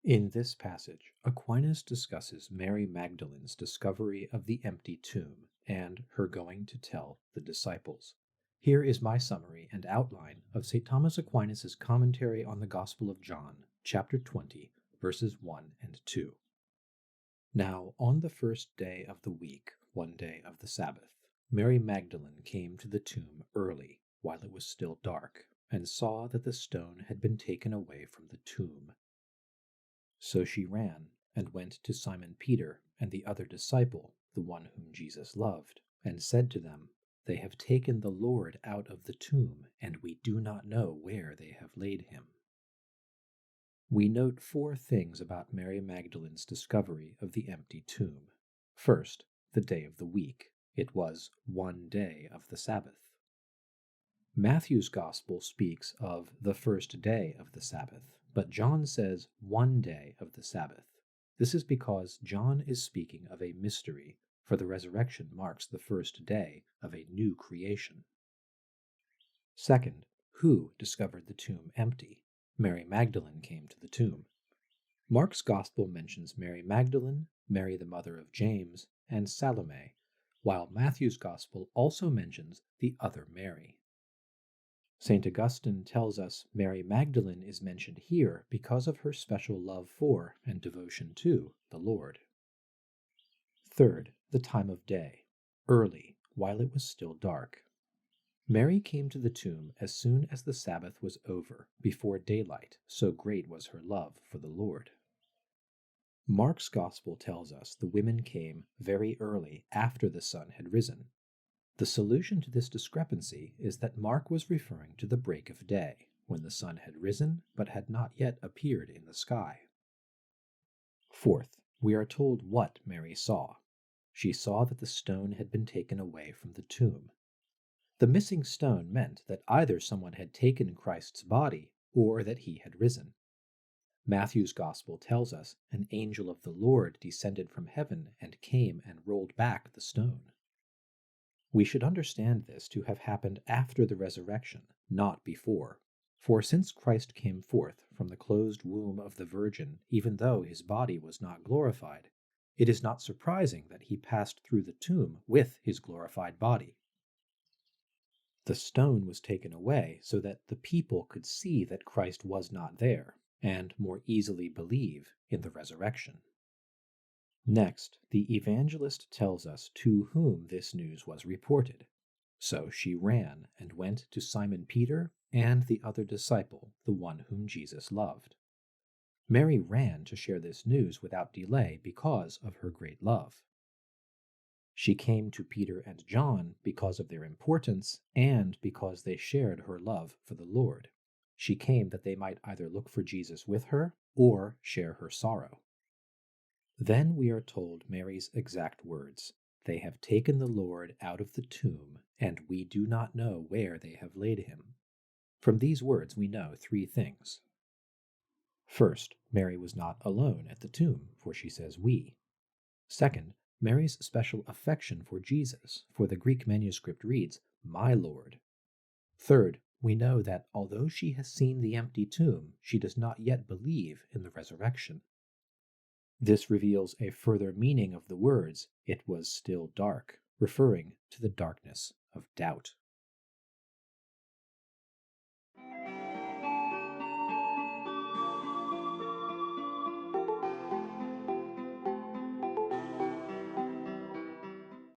In this passage, Aquinas discusses Mary Magdalene's discovery of the empty tomb and her going to tell the disciples. Here is my summary and outline of St. Thomas Aquinas' commentary on the Gospel of John, chapter 20, verses 1 and 2. Now, on the first day of the week, one day of the Sabbath, Mary Magdalene came to the tomb early, while it was still dark, and saw that the stone had been taken away from the tomb. So she ran and went to Simon Peter and the other disciple, the one whom Jesus loved, and said to them, "They have taken the Lord out of the tomb, and we do not know where they have laid him." We note four things about Mary Magdalene's discovery of the empty tomb. First, the day of the week. It was one day of the Sabbath. Matthew's Gospel speaks of the first day of the Sabbath, but John says one day of the Sabbath. This is because John is speaking of a mystery, for the resurrection marks the first day of a new creation. Second, who discovered the tomb empty? Mary Magdalene came to the tomb. Mark's Gospel mentions Mary Magdalene, Mary the mother of James, and Salome, while Matthew's Gospel also mentions the other Mary. St. Augustine tells us Mary Magdalene is mentioned here because of her special love for and devotion to the Lord. Third, the time of day, early, while it was still dark. Mary came to the tomb as soon as the Sabbath was over, before daylight, so great was her love for the Lord. Mark's Gospel tells us the women came very early after the sun had risen. The solution to this discrepancy is that Mark was referring to the break of day, when the sun had risen but had not yet appeared in the sky. Fourth, we are told what Mary saw. She saw that the stone had been taken away from the tomb. The missing stone meant that either someone had taken Christ's body or that he had risen. Matthew's Gospel tells us an angel of the Lord descended from heaven and came and rolled back the stone. We should understand this to have happened after the resurrection, not before. For since Christ came forth from the closed womb of the Virgin, even though his body was not glorified, it is not surprising that he passed through the tomb with his glorified body. The stone was taken away so that the people could see that Christ was not there, and more easily believe in the resurrection. Next, the evangelist tells us to whom this news was reported. So she ran and went to Simon Peter and the other disciple, the one whom Jesus loved. Mary ran to share this news without delay because of her great love. She came to Peter and John because of their importance and because they shared her love for the Lord. She came that they might either look for Jesus with her or share her sorrow. Then we are told Mary's exact words, "They have taken the Lord out of the tomb, and we do not know where they have laid him." From these words we know three things. First, Mary was not alone at the tomb, for she says we. Second, Mary's special affection for Jesus, for the Greek manuscript reads, "my Lord." Third, we know that although she has seen the empty tomb, she does not yet believe in the resurrection. This reveals a further meaning of the words, "it was still dark," referring to the darkness of doubt.